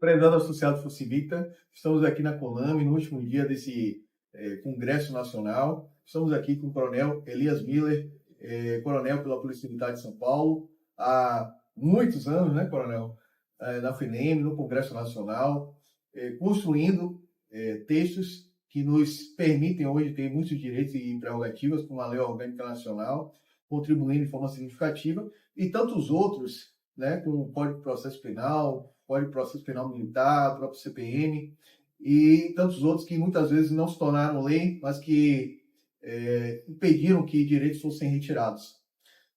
Prezado associado Forcivita, estamos aqui na Conami no último dia desse Congresso Nacional. Estamos aqui com o Coronel Elias Miller, coronel pela Polícia Militar de São Paulo, há muitos anos, né, Coronel, na FNEM, no Congresso Nacional, construindo textos que nos permitem hoje ter muitos direitos e prerrogativas com a Lei Orgânica Nacional, contribuindo de forma significativa, e tantos outros, né, como o Código de Processo Penal, Código de Processo Penal Militar, o próprio CPM, e tantos outros que muitas vezes não se tornaram lei, mas que impediram que direitos fossem retirados.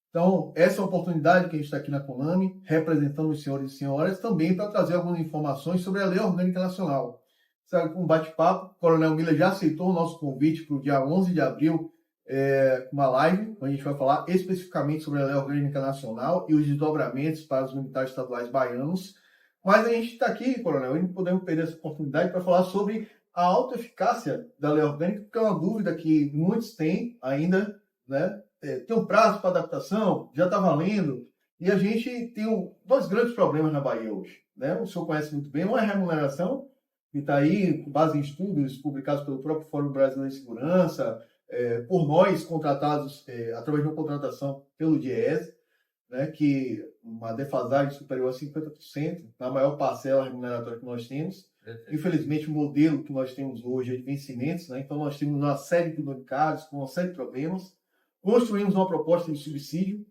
Então, essa é a oportunidade que a gente está aqui na Conami, representando os senhores e senhoras, também para trazer algumas informações sobre a Lei Orgânica Nacional. Sabe, com um bate-papo, o Coronel Miller já aceitou o nosso convite para o dia 11 de abril, uma live, onde a gente vai falar especificamente sobre a Lei Orgânica Nacional e os desdobramentos para os militares estaduais baianos. Mas a gente está aqui, Coronel, e não podemos perder essa oportunidade para falar sobre a autoeficácia da Lei Orgânica, porque é uma dúvida que muitos têm ainda, né? Tem um prazo para adaptação, já está valendo, e a gente tem dois grandes problemas na Bahia hoje, né? O senhor conhece muito bem, uma é a remuneração, que está aí com base em estudos publicados pelo próprio Fórum Brasileiro de Segurança, por nós contratados através de uma contratação pelo DIEESE, né, que uma defasagem superior a 50% na maior parcela remuneratória que nós temos. Infelizmente, o modelo que nós temos hoje é de vencimentos, né? Então nós temos uma série de penuricados, com uma série de problemas. Construímos uma proposta de subsídio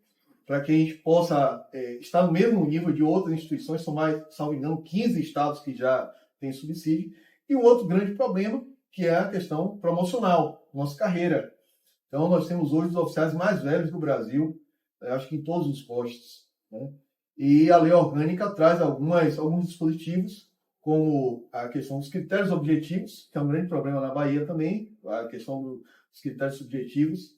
para que a gente possa estar no mesmo nível de outras instituições, são mais, salvo engano, 15 estados que já têm subsídio. E um outro grande problema, que é a questão promocional, nossa carreira. Então nós temos hoje os oficiais mais velhos do Brasil, acho que em todos os postos, né? E a lei orgânica traz alguns dispositivos, como a questão dos critérios objetivos, que é um grande problema na Bahia também, a questão dos critérios subjetivos,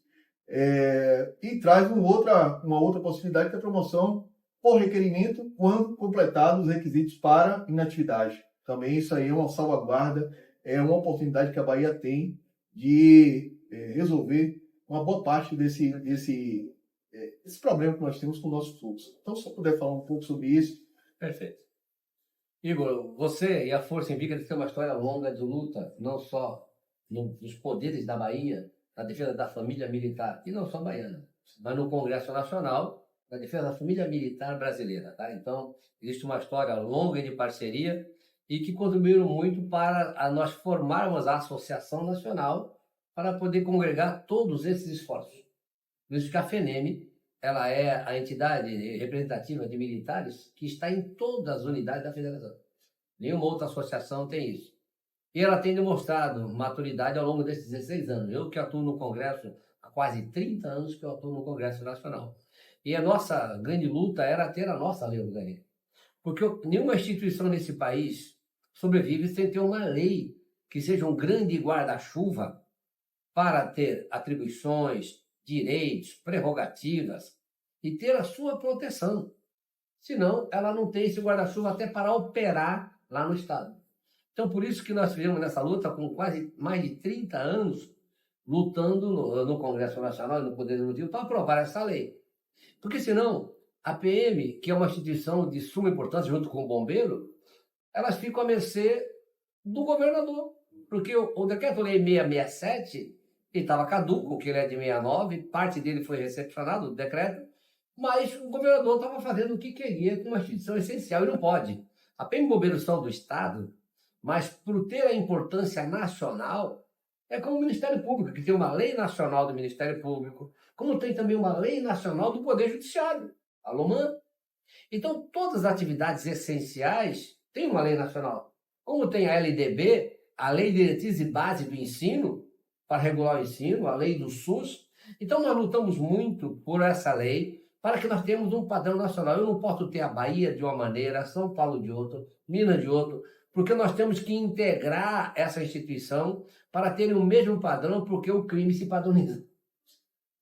e traz uma outra possibilidade, que é a promoção por requerimento, quando completados os requisitos para inatividade. Também isso aí é uma salvaguarda, é uma oportunidade que a Bahia tem de resolver uma boa parte desse problema que nós temos com o nosso fluxo. Então, se eu puder falar um pouco sobre isso. Perfeito. Igor, você e a Força Invicta têm uma história longa de luta, não só nos poderes da Bahia, na defesa da família militar, e não só baiana, mas no Congresso Nacional, na defesa da família militar brasileira. Tá? Então, existe uma história longa de parceria e que contribuíram muito para nós formarmos a Associação Nacional para poder congregar todos esses esforços. Por isso que a FNEM, ela é a entidade representativa de militares que está em todas as unidades da federação. Nenhuma outra associação tem isso. E ela tem demonstrado maturidade ao longo desses 16 anos. Eu que atuo no Congresso há quase 30 anos que eu atuo no Congresso Nacional. E a nossa grande luta era ter a nossa lei orgânica. Porque nenhuma instituição nesse país sobrevive sem ter uma lei que seja um grande guarda-chuva para ter atribuições, direitos, prerrogativas e ter a sua proteção. Senão, ela não tem esse guarda-chuva até para operar lá no Estado. Então, por isso que nós fizemos nessa luta com quase mais de 30 anos, lutando no Congresso Nacional e no Poder Executivo para aprovar essa lei. Porque senão, a PM, que é uma instituição de suma importância junto com o bombeiro, elas ficam à mercê do governador. Porque o Decreto-Lei 667, ele estava caduco, que ele é de 69, parte dele foi recepcionado, o decreto, mas o governador estava fazendo o que queria com uma instituição essencial, e não pode. A PM e bombeiros são do Estado, mas por ter a importância nacional, é como o Ministério Público, que tem uma lei nacional do Ministério Público, como tem também uma lei nacional do Poder Judiciário, a LOMAN. Então, todas as atividades essenciais têm uma lei nacional. Como tem a LDB, a Lei de Diretriz e Base do Ensino, para regular o ensino, a lei do SUS. Então, nós lutamos muito por essa lei, para que nós tenhamos um padrão nacional. Eu não posso ter a Bahia de uma maneira, São Paulo de outra, Minas de outra, porque nós temos que integrar essa instituição para terem o mesmo padrão, porque o crime se padroniza.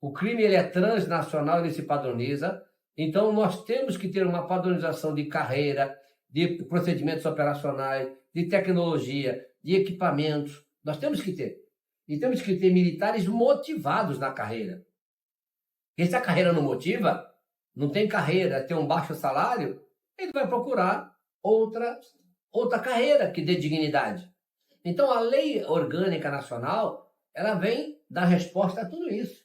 O crime ele é transnacional, ele se padroniza. Então, nós temos que ter uma padronização de carreira, de procedimentos operacionais, de tecnologia, de equipamentos. Nós temos que ter. E temos que ter militares motivados na carreira. Porque se a carreira não motiva, não tem carreira, tem um baixo salário, ele vai procurar outra outra carreira que dê dignidade. Então, a Lei Orgânica Nacional, ela vem dar resposta a tudo isso.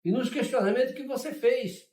E nos questionamentos que você fez.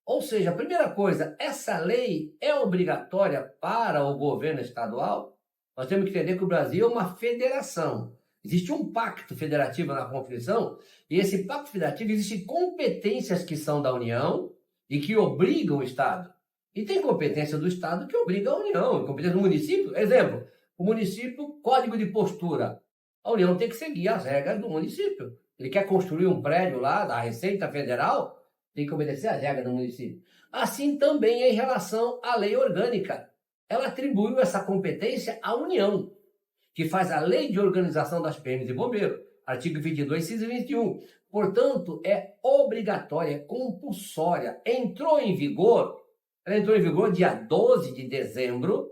Ou seja, a primeira coisa, essa lei é obrigatória para o governo estadual? Nós temos que entender que o Brasil é uma federação. Existe um pacto federativo na Constituição, e esse pacto federativo existe competências que são da União e que obrigam o Estado. E tem competência do Estado que obriga a União, competência do município. Exemplo, o município, código de postura. A União tem que seguir as regras do município. Ele quer construir um prédio lá da Receita Federal, tem que obedecer às regras do município. Assim também é em relação à lei orgânica. Ela atribuiu essa competência à União, que faz a lei de organização das PMs e bombeiros, artigo 22, inciso 21. Portanto, é obrigatória, é compulsória. Ela entrou em vigor dia 12 de dezembro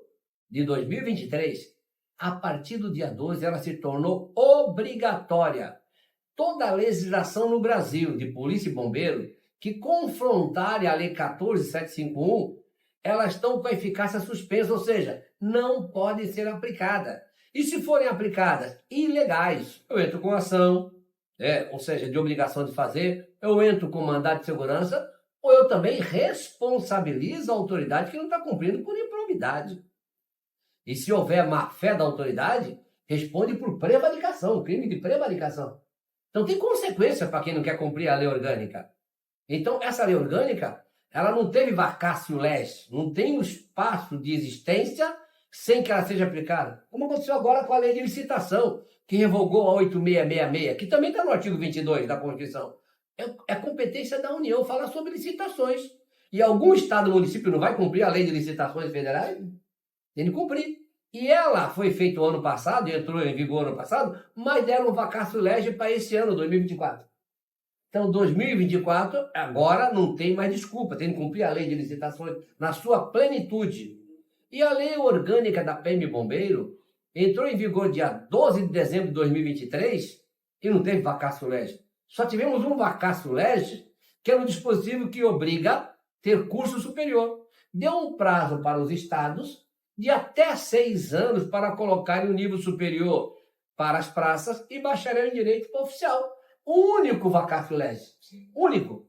de 2023. A partir do dia 12, ela se tornou obrigatória. Toda a legislação no Brasil de polícia e bombeiro que confrontarem a Lei 14.751, elas estão com a eficácia suspensa, ou seja, não podem ser aplicadas. E se forem aplicadas ilegais, eu entro com ação, ou seja, de obrigação de fazer, eu entro com mandado de segurança, ou eu também responsabilizo a autoridade que não está cumprindo por improbidade. E se houver má-fé da autoridade, responde por prevaricação, crime de prevaricação. Então tem consequência para quem não quer cumprir a lei orgânica. Então essa lei orgânica, ela não teve vacatio legis, não tem um espaço de existência sem que ela seja aplicada. Como aconteceu agora com a lei de licitação, que revogou a 8666, que também está no artigo 22 da Constituição. É competência da União falar sobre licitações. E algum estado ou município não vai cumprir a lei de licitações federais? Tem de cumprir. E ela foi feita o ano passado, entrou em vigor ano passado, mas deram um vacatio legis para esse ano, 2024. Então, 2024, agora não tem mais desculpa, tem que cumprir a lei de licitações na sua plenitude. E a lei orgânica da PM Bombeiro entrou em vigor dia 12 de dezembro de 2023 e não teve vacatio legis. Só tivemos um vacatio legis, que é um dispositivo que obriga a ter curso superior. Deu um prazo para os estados de até 6 anos para colocarem o nível superior para as praças e bacharel em direito oficial. O único vacatio legis. Único.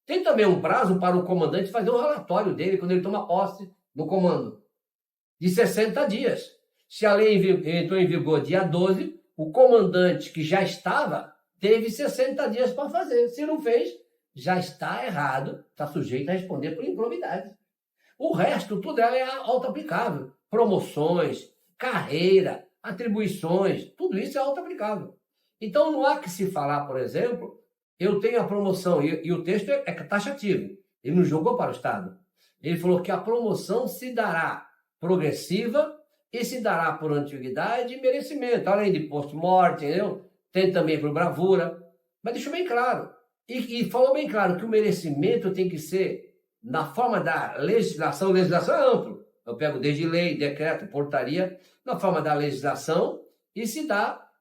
Tem também um prazo para o comandante fazer um relatório dele quando ele toma posse no comando, de 60 dias. Se a lei entrou em vigor dia 12, o comandante que já estava teve 60 dias para fazer. Se não fez, já está errado, está sujeito a responder por improbidade. O resto, tudo ela é auto-aplicável. Promoções, carreira, atribuições, tudo isso é auto-aplicável. Então não há que se falar, por exemplo, eu tenho a promoção, e o texto é taxativo, ele não jogou para o Estado. Ele falou que a promoção se dará progressiva e se dará por antiguidade e merecimento, além de post-mortem, entendeu? Tem também por bravura, mas deixou bem claro. E falou bem claro que o merecimento tem que ser na forma da legislação. Legislação é amplo. Eu pego desde lei, decreto, portaria, na forma da legislação, e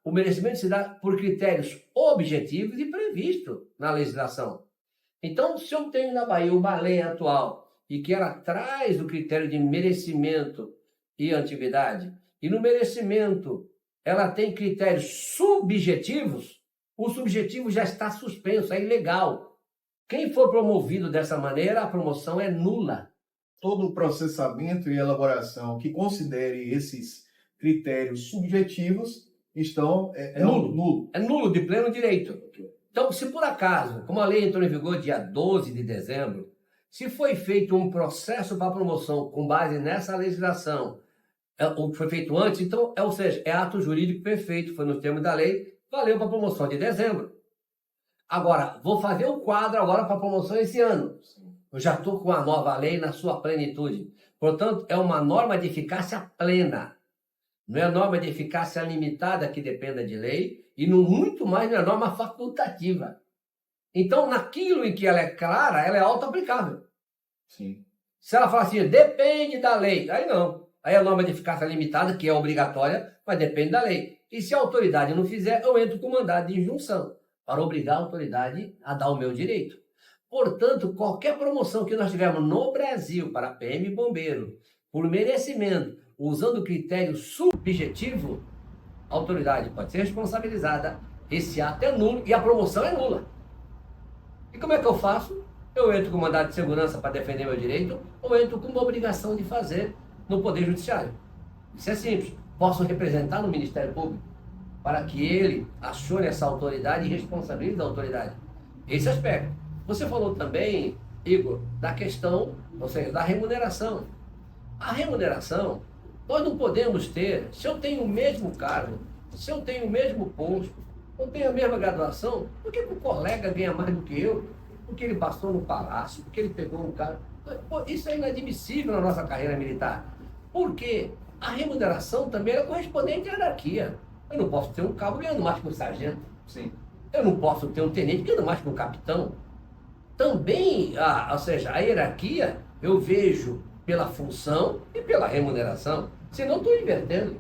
o merecimento se dá por critérios objetivos e previstos na legislação. Então, se eu tenho na Bahia uma lei atual e que ela traz o critério de merecimento e antiguidade, e no merecimento ela tem critérios subjetivos, o subjetivo já está suspenso, é ilegal. Quem for promovido dessa maneira, a promoção é nula. Todo o processamento e elaboração que considere esses critérios subjetivos estão nulo. É nulo de pleno direito. Então, se por acaso, como a lei entrou em vigor dia 12 de dezembro, se foi feito um processo para promoção com base nessa legislação, o que foi feito antes, então, ou seja, é ato jurídico perfeito, foi nos termos da lei, valeu para a promoção de dezembro. Agora, vou fazer o quadro agora para a promoção esse ano. Eu já estou com a nova lei na sua plenitude. Portanto, é uma norma de eficácia plena. Não é norma de eficácia limitada que dependa de lei e muito mais não é norma facultativa. Então, naquilo em que ela é clara, ela é auto-aplicável. Sim. Se ela falar assim, depende da lei, aí não. Aí a norma de eficácia limitada, que é obrigatória, mas depende da lei. E se a autoridade não fizer, eu entro com mandado de injunção para obrigar a autoridade a dar o meu direito. Portanto, qualquer promoção que nós tivermos no Brasil para PM e bombeiro, por merecimento usando o critério subjetivo, a autoridade pode ser responsabilizada, esse ato é nulo e a promoção é nula. E como é que eu faço? Eu entro com mandado de segurança para defender meu direito ou entro com uma obrigação de fazer no Poder Judiciário. Isso é simples. Posso representar no Ministério Público para que ele acione essa autoridade e responsabilize a autoridade. Esse aspecto. Você falou também, Igor, da questão, ou seja, da remuneração. A remuneração, nós não podemos ter, se eu tenho o mesmo cargo, se eu tenho o mesmo posto, eu tenho a mesma graduação, por que o colega ganha mais do que eu? Porque ele passou no palácio, porque ele pegou um cargo. Pô, isso é inadmissível na nossa carreira militar. Porque a remuneração também é correspondente à hierarquia. Eu não posso ter um cabo ganhando mais que um sargento. Sim. Eu não posso ter um tenente ganhando mais que um capitão. Também, ou seja, a hierarquia eu vejo pela função e pela remuneração. Senão estou invertendo.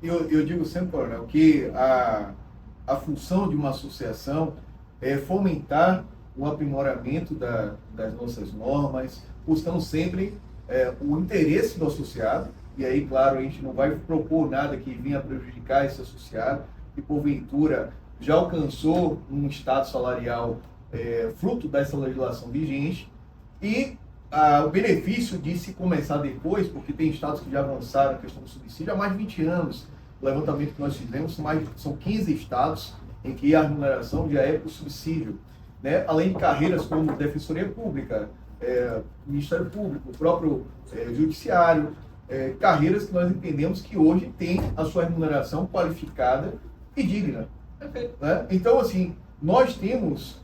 Eu digo sempre, coronel, que a função de uma associação é fomentar o aprimoramento das nossas normas, buscando sempre o interesse do associado. E aí, claro, a gente não vai propor nada que venha prejudicar esse associado, que porventura já alcançou um estado salarial fruto dessa legislação vigente, e o benefício de se começar depois, porque tem estados que já avançaram a questão do subsídio há mais de 20 anos. O levantamento que nós fizemos são 15 estados em que a remuneração já é por subsídio, né? Além de carreiras como Defensoria Pública, Ministério Público, o próprio Judiciário, carreiras que nós entendemos que hoje tem a sua remuneração qualificada e digna. Né? Então, assim, nós temos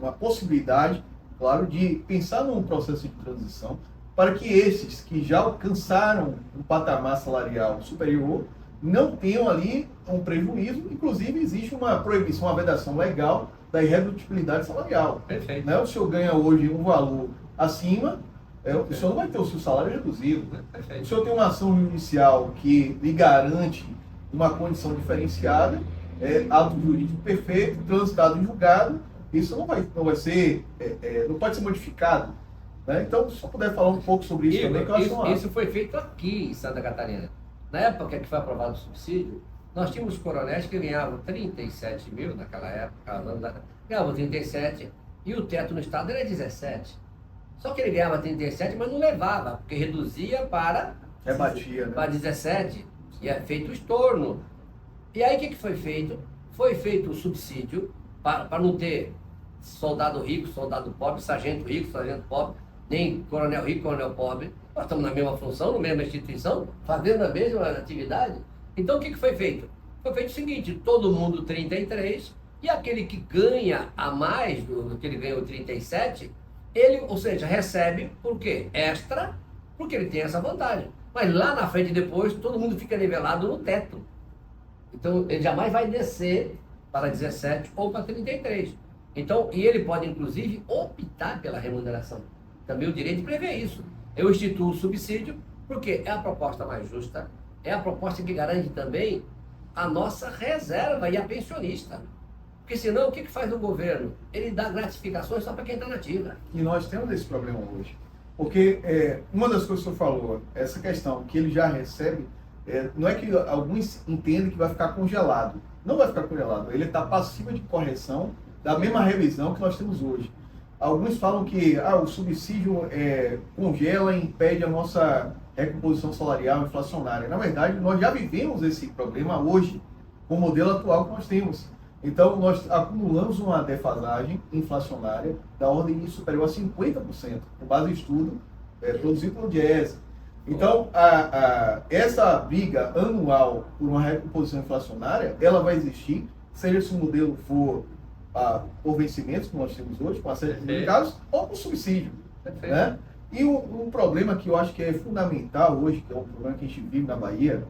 uma possibilidade, claro, de pensar num processo de transição para que esses que já alcançaram um patamar salarial superior não tenham ali um prejuízo. Inclusive, existe uma proibição, uma vedação legal da irredutibilidade salarial. Perfeito. Né? O senhor ganha hoje um valor acima, o senhor não vai ter o seu salário reduzido. Perfeito. O senhor tem uma ação judicial que lhe garante uma condição diferenciada, ato jurídico perfeito, transitado em julgado, isso não vai ser, não pode ser modificado. Né? Então, se eu puder falar um pouco sobre isso também, que eu acho isso foi feito aqui em Santa Catarina. Na época que foi aprovado o subsídio, nós tínhamos coronéis que ganhavam 37 mil naquela época, ganhavam 37, e o teto no estado era 17. Só que ele ganhava 37, mas não levava, porque reduzia para, rebatia, né? Para 17, e é feito o estorno. E aí o que foi feito? Foi feito o subsídio para não ter soldado rico, soldado pobre, sargento rico, sargento pobre, nem coronel rico, coronel pobre. Nós estamos na mesma função, na mesma instituição, fazendo a mesma atividade. Então o que foi feito? Foi feito o seguinte: todo mundo 33, e aquele que ganha a mais do que ele ganhou 37, ele, ou seja, recebe, por quê? Extra, porque ele tem essa vantagem. Mas lá na frente depois, todo mundo fica nivelado no teto. Então ele jamais vai descer para 17 ou para 33. Então, e ele pode inclusive optar pela remuneração. Também o direito prevê isso. Eu instituo o subsídio porque é a proposta mais justa, é a proposta que garante também a nossa reserva e a pensionista. Porque senão, o que faz o governo? Ele dá gratificações só para quem está na ativa. E nós temos esse problema hoje. Porque uma das coisas que o senhor falou, essa questão que ele já recebe, não é que alguns entendem que vai ficar congelado. Não vai ficar congelado. Ele está passivo de correção da mesma revisão que nós temos hoje. Alguns falam que o subsídio congela e impede a nossa recomposição salarial inflacionária. Na verdade, nós já vivemos esse problema hoje, com o modelo atual que nós temos. Então, nós acumulamos uma defasagem inflacionária da ordem de superior a 50%, com base em estudo produzido pelo Diese. Então, essa briga anual por uma recomposição inflacionária, ela vai existir, seja se o modelo for por vencimentos, que nós temos hoje, com a série de mercados, ou por subsídio. Né? E um problema que eu acho que é fundamental hoje, que é um problema que a gente vive na Bahia,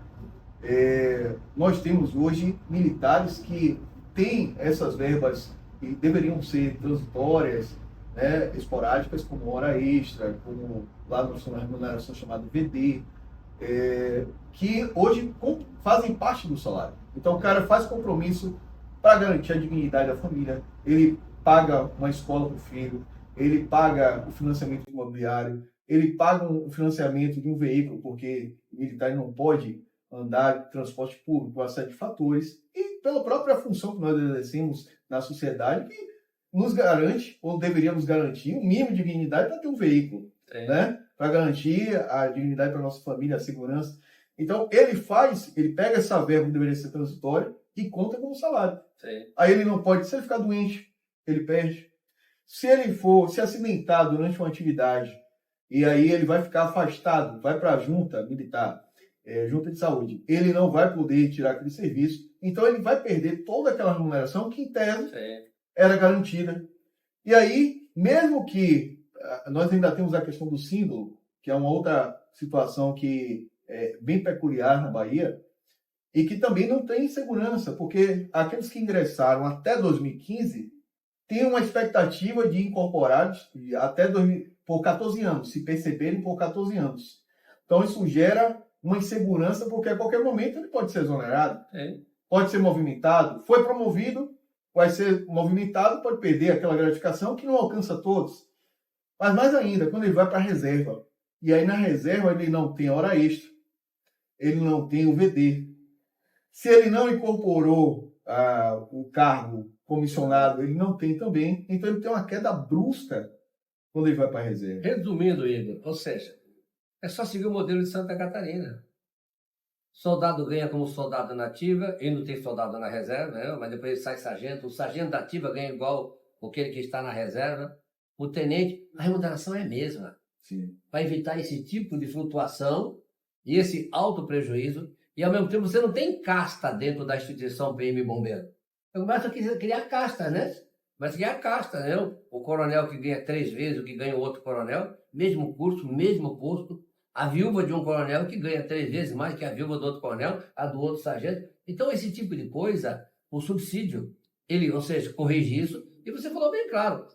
nós temos hoje militares que têm essas verbas que deveriam ser transitórias, né, esporádicas, como hora extra, como lá nós temos uma remuneração chamada VD, que hoje fazem parte do salário. Então o cara faz compromisso para garantir a dignidade da família, ele paga uma escola para o filho, ele paga o financiamento imobiliário, ele paga um financiamento de um veículo, porque o militar não pode andar de transporte público por uma série de fatores, e pela própria função que nós exercemos na sociedade, que nos garante, ou deveríamos garantir, um mínimo de dignidade para ter um veículo, né? Para garantir a dignidade para a nossa família, a segurança. Então, ele pega essa verba que deveria ser transitória e conta como salário. Sim. Aí ele não pode, se ele ficar doente, ele perde. Se ele for se acidentar durante uma atividade, e aí ele vai ficar afastado, vai para a junta militar, junta de saúde, ele não vai poder tirar aquele serviço, então ele vai perder toda aquela remuneração que, em tese, era garantida. E aí, mesmo que nós ainda temos a questão do símbolo, que é uma outra situação que é bem peculiar na Bahia, e que também não tem segurança, porque aqueles que ingressaram até 2015 têm uma expectativa de incorporados até por 14 anos, se perceberem por 14 anos. Então isso gera uma insegurança, porque a qualquer momento ele pode ser exonerado, pode ser movimentado, foi promovido, vai ser movimentado, pode perder aquela gratificação que não alcança todos. Mas mais ainda, quando ele vai para a reserva, e aí na reserva ele não tem hora extra, ele não tem o VD. Se ele não incorporou o cargo comissionado, ele não tem também, então ele tem uma queda brusca quando ele vai para a reserva. Resumindo, Igor, ou seja, é só seguir o modelo de Santa Catarina. Soldado ganha como soldado na ativa, ele não tem soldado na reserva, né? Mas depois ele sai sargento, o sargento da ativa ganha igual aquele que está na reserva, o tenente, a remuneração é a mesma. Sim. Para evitar esse tipo de flutuação e esse alto prejuízo, e ao mesmo tempo você não tem casta dentro da instituição PM Bombeiro. Então começa a criar casta, né? Mas criar casta, né? O coronel que ganha 3 vezes o que ganha o outro coronel, mesmo curso, mesmo posto. A viúva de um coronel que ganha 3 vezes mais que a viúva do outro coronel, a do outro sargento. Então, esse tipo de coisa, o subsídio, ou seja, corrige isso. E você falou bem claro,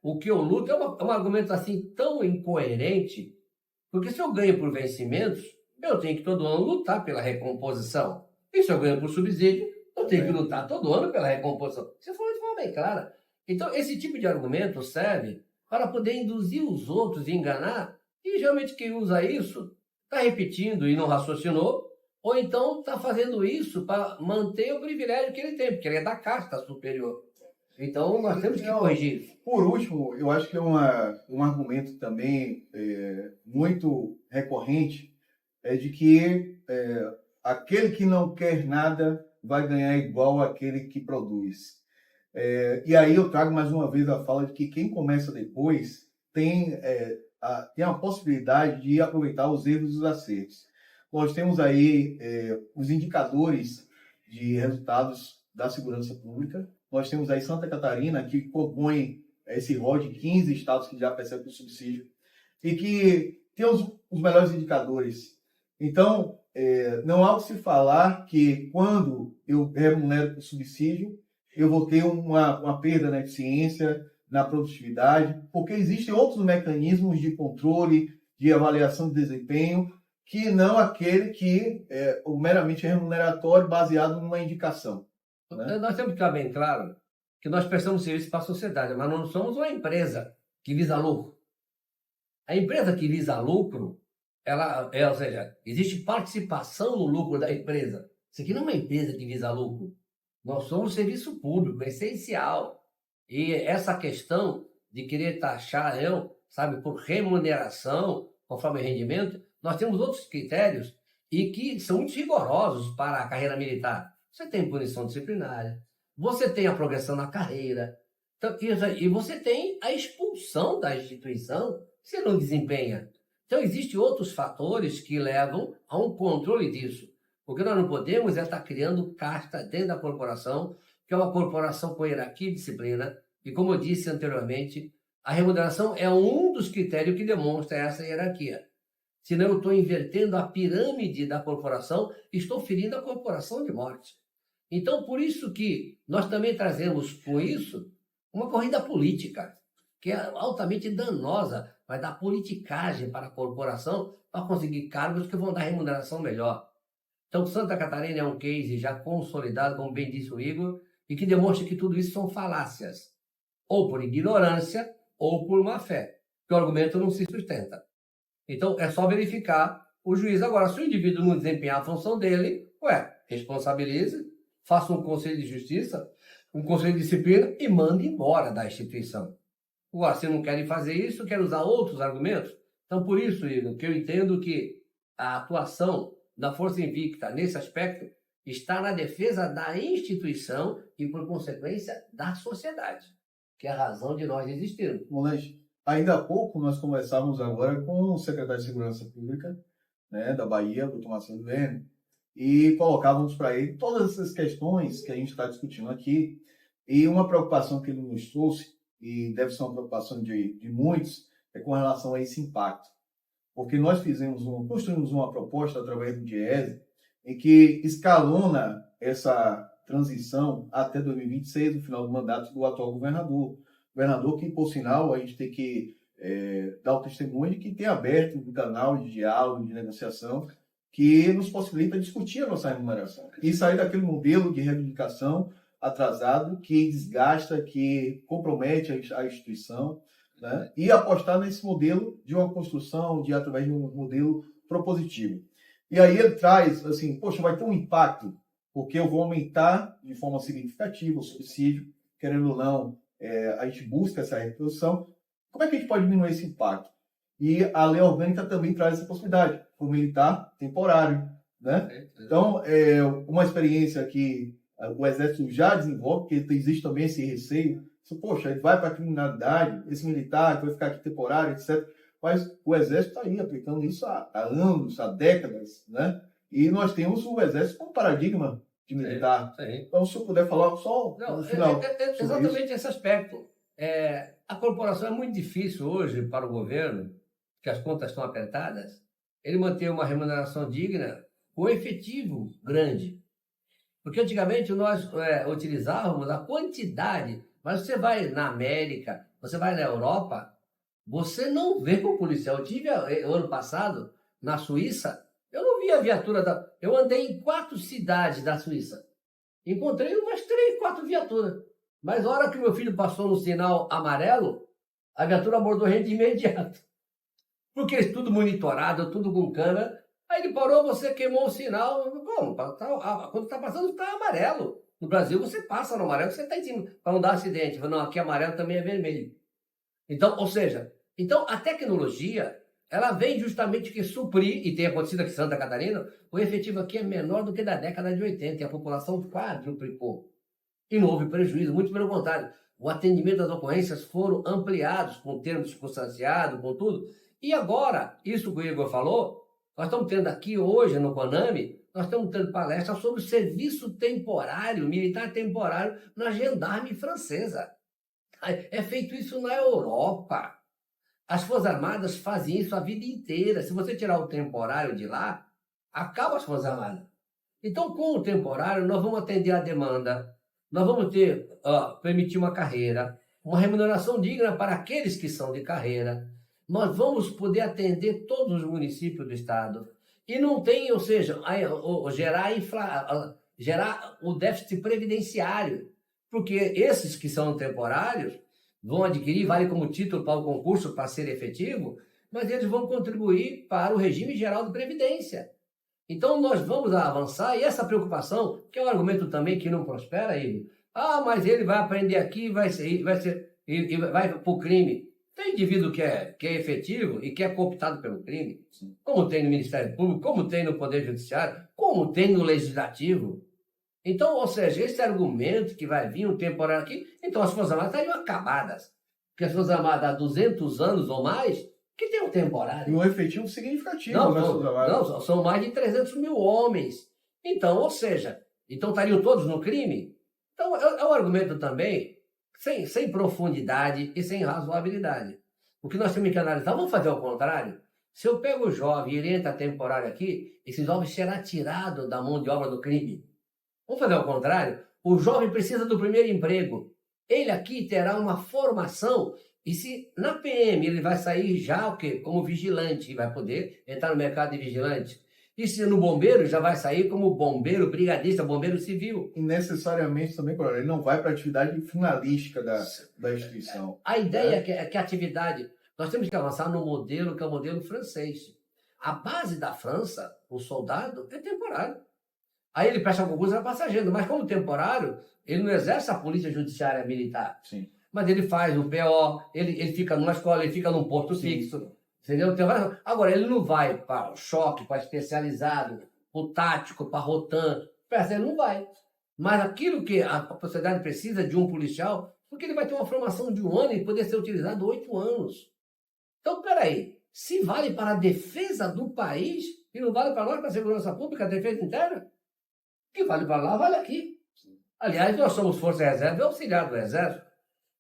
o que eu luto é um argumento assim tão incoerente, porque se eu ganho por vencimentos, eu tenho que todo ano lutar pela recomposição. E se eu ganho por subsídio, eu tenho que lutar todo ano pela recomposição. Você falou de forma bem clara. Então, esse tipo de argumento serve para poder induzir os outros e enganar. E geralmente quem usa isso está repetindo e não raciocinou, ou então está fazendo isso para manter o privilégio que ele tem, porque ele é da casta superior. Então nós temos que corrigir isso. Por último, eu acho que é um argumento também muito recorrente, é de que aquele que não quer nada vai ganhar igual aquele que produz. E aí eu trago mais uma vez a fala de que quem começa depois tem a possibilidade de aproveitar os erros e os acertos. Nós temos aí os indicadores de resultados da segurança pública. Nós temos aí Santa Catarina, que compõe esse rol de 15 estados que já percebem o subsídio e que tem os melhores indicadores. Então, não há o que se falar que quando eu remunero o subsídio, eu vou ter uma perda na eficiência, na produtividade, porque existem outros mecanismos de controle, de avaliação de desempenho, que não aquele que é o meramente remuneratório baseado numa indicação. Né? Nós temos que ficar bem claro que nós prestamos serviço para a sociedade, mas não somos uma empresa que visa lucro. A empresa que visa lucro, ou seja, existe participação no lucro da empresa. Isso aqui não é uma empresa que visa lucro. Nós somos serviço público, essencial. E essa questão de querer taxar, por remuneração, conforme rendimento, nós temos outros critérios e que são muito rigorosos para a carreira militar. Você tem punição disciplinária, você tem a progressão na carreira, então, e você tem a expulsão da instituição se não desempenha. Então, existem outros fatores que levam a um controle disso. O que nós não podemos é estar criando casta dentro da corporação, que é uma corporação com hierarquia e disciplina, e como eu disse anteriormente, a remuneração é um dos critérios que demonstra essa hierarquia. Senão eu estou invertendo a pirâmide da corporação e estou ferindo a corporação de morte. Então, por isso que nós também trazemos com isso uma corrida política, que é altamente danosa, vai dar politicagem para a corporação para conseguir cargos que vão dar remuneração melhor. Então, Santa Catarina é um case já consolidado, como bem disse o Igor, e que demonstra que tudo isso são falácias, ou por ignorância, ou por má fé, que o argumento não se sustenta. Então, é só verificar o juiz. Agora, se o indivíduo não desempenhar a função dele, responsabilize, faça um conselho de justiça, um conselho de disciplina e mande embora da instituição. Agora, se não querem fazer isso, querem usar outros argumentos. Então, por isso, Igor, que eu entendo que a atuação da Força Invicta nesse aspecto está na defesa da instituição e, por consequência, da sociedade, que é a razão de nós existirmos. Moleque, ainda há pouco nós conversávamos agora com o secretário de Segurança Pública, né, da Bahia, o Tomás Silvene, e colocávamos para ele todas essas questões que a gente está discutindo aqui, e uma preocupação que ele nos trouxe, e deve ser uma preocupação de muitos, é com relação a esse impacto. Porque nós construímos uma proposta através do DIEESE, em que escalona essa transição até 2026, no final do mandato do atual governador. Governador que, por sinal, a gente tem que dar o testemunho de que tem aberto um canal de diálogo, de negociação, que nos possibilita discutir a nossa remuneração e sair daquele modelo de reivindicação atrasado que desgasta, que compromete a instituição, né? E apostar nesse modelo de uma construção, através de um modelo propositivo. E aí ele traz, assim, poxa, vai ter um impacto, porque eu vou aumentar de forma significativa o subsídio, querendo ou não, a gente busca essa redução. Como é que a gente pode diminuir esse impacto? E a lei orgânica também traz essa possibilidade, por militar temporário, né? Então, uma experiência que o Exército já desenvolve, porque existe também esse receio, poxa, ele vai para a criminalidade, esse militar que vai ficar aqui temporário, etc. Mas o Exército está aí aplicando isso há anos, há décadas, né? E nós temos o Exército como paradigma de militar. Sim. Então, se eu puder falar só no final. Exatamente esse aspecto. A corporação é muito difícil hoje para o governo, que as contas estão apertadas, ele manter uma remuneração digna com efetivo grande. Porque antigamente nós utilizávamos a quantidade, mas você vai na América, você vai na Europa, você não vê o policial. Eu tive ano passado na Suíça, eu não vi a viatura eu andei em 4 cidades da Suíça. Encontrei umas 3, 4 viaturas. Mas a hora que meu filho passou no sinal amarelo, a viatura abordou a gente de imediato. Porque é tudo monitorado, tudo com câmera. Aí ele parou, você queimou o sinal. Como? Quando está passando, está amarelo. No Brasil, você passa no amarelo, você está em cima, para não dar acidente. Não, aqui amarelo também é vermelho. Então, ou seja, a tecnologia, ela vem justamente que suprir, e tem acontecido aqui em Santa Catarina, o efetivo aqui é menor do que da década de 80, e a população quadruplicou. E não houve prejuízo, muito pelo contrário. O atendimento das ocorrências foram ampliados, com termo circunstanciado, com tudo. E agora, isso que o Igor falou, nós estamos tendo aqui hoje no CONAMI, nós estamos tendo palestra sobre o serviço temporário, militar temporário, na Gendarme francesa. É feito isso na Europa. As Forças Armadas fazem isso a vida inteira. Se você tirar o temporário de lá, acaba as Forças Armadas. Então, com o temporário, nós vamos atender a demanda, nós vamos permitir uma carreira, uma remuneração digna para aqueles que são de carreira. Nós vamos poder atender todos os municípios do estado. E não tem, ou seja, gerar o déficit previdenciário. Porque esses que são temporários vão adquirir, vale como título para o concurso para ser efetivo, mas eles vão contribuir para o regime geral de previdência. Então nós vamos avançar, e essa preocupação, que é um argumento também que não prospera, Igor. Mas ele vai aprender aqui, vai para o crime. Tem indivíduo que é efetivo e que é cooptado pelo crime, como tem no Ministério Público, como tem no Poder Judiciário, como tem no Legislativo. Então, ou seja, esse argumento que vai vir um temporário aqui, então as Forças Armadas estariam acabadas. Porque as Forças Armadas há 200 anos ou mais, que tem um temporário. E um efetivo significativo. Não, são mais de 300 mil homens. Então, ou seja, estariam todos no crime? Então, é um argumento também sem profundidade e sem razoabilidade. O que nós temos que analisar, vamos fazer ao contrário? Se eu pego o jovem e ele entra temporário aqui, esse jovem será tirado da mão de obra do crime. Vamos fazer ao contrário? O jovem precisa do primeiro emprego. Ele aqui terá uma formação, e se na PM ele vai sair já o quê? Como vigilante, vai poder entrar no mercado de vigilante. E se no bombeiro, já vai sair como bombeiro brigadista, bombeiro civil. E necessariamente também, coronel, ele não vai para a atividade finalística da instituição. A ideia é que a atividade... Nós temos que avançar no modelo que é o modelo francês. A base da França, o soldado, é temporário. Aí ele presta concurso, é passageiro, mas como temporário, ele não exerce a polícia judiciária militar. Sim. Mas ele faz o PO, ele fica numa escola, ele fica num posto fixo. Entendeu? Agora, ele não vai para o choque, para especializado, para o tático, para a Rotan. Ele não vai. Mas aquilo que a sociedade precisa de um policial, porque ele vai ter uma formação de 1 ano e poder ser utilizado 8 anos. Então, peraí. Se vale para a defesa do país e não vale para nós, para a segurança pública, a defesa interna, o que vale para lá, vale aqui. Aliás, nós somos Força Reserva e auxiliar do Exército.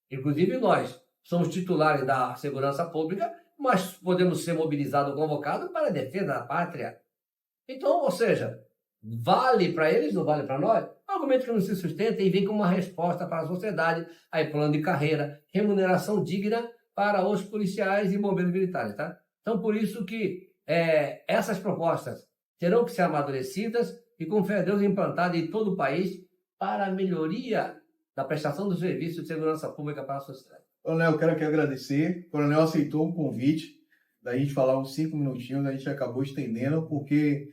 Inclusive, nós somos titulares da segurança pública, mas podemos ser mobilizados ou convocados para a defesa da pátria. Então, ou seja, vale para eles, não vale para nós? Argumento que não se sustenta e vem com uma resposta para a sociedade, aí plano de carreira, remuneração digna para os policiais e bombeiros militares, tá? Então, por isso que essas propostas terão que ser amadurecidas e, com fé a Deus, implantadas em todo o país para a melhoria da prestação do serviço de segurança pública para a sociedade. Coronel, eu quero aqui agradecer. O coronel aceitou o convite da gente falar uns 5 minutinhos, a gente acabou estendendo, porque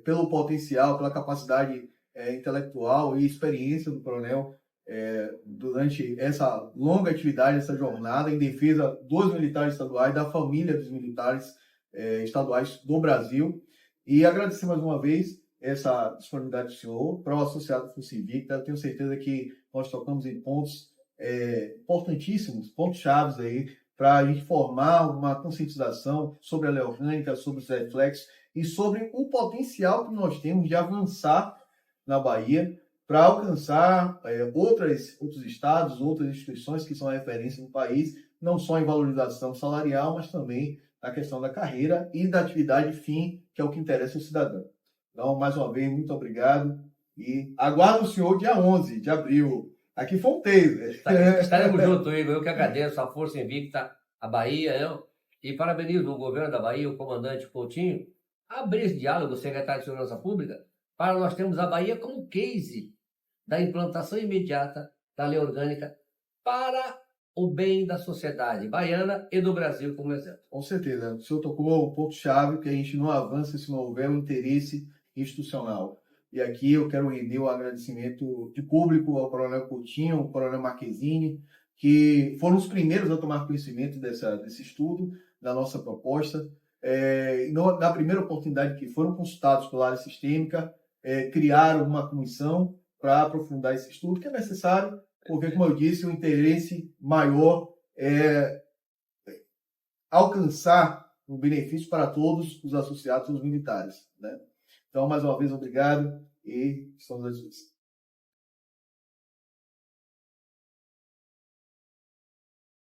pelo potencial, pela capacidade intelectual e experiência do coronel durante essa longa atividade, essa jornada em defesa dos militares estaduais, da família dos militares estaduais do Brasil. E agradecer mais uma vez essa disponibilidade do senhor para o associado Força Invicta. Eu tenho certeza que nós tocamos em pontos importantíssimos, pontos chaves aí, para a gente formar uma conscientização sobre a lei orgânica, sobre os reflexos e sobre o potencial que nós temos de avançar na Bahia para alcançar outros estados, outras instituições que são referência no país, não só em valorização salarial, mas também na questão da carreira e da atividade fim, que é o que interessa ao cidadão. Então, mais uma vez, muito obrigado e aguardo o senhor dia 11 de abril, aqui em Fonteira. Estaremos juntos, Igor. Eu que agradeço a Força Invicta, a Bahia, e parabenizo o governo da Bahia, o comandante Coutinho, abrir esse diálogo, o secretário de Segurança Pública, para nós termos a Bahia como case da implantação imediata da lei orgânica para o bem da sociedade baiana e do Brasil como exemplo. Com certeza. O senhor tocou um ponto-chave que a gente não avança se não houver um interesse institucional. E aqui eu quero render o agradecimento de público ao coronel Coutinho, ao coronel Marquezine, que foram os primeiros a tomar conhecimento desse estudo, da nossa proposta. Na primeira oportunidade que foram consultados pela área sistêmica, criaram uma comissão para aprofundar esse estudo, que é necessário, porque, como eu disse, o interesse maior é alcançar o benefício para todos os associados aos militares, né? Então, mais uma vez, obrigado e estamos à disposição.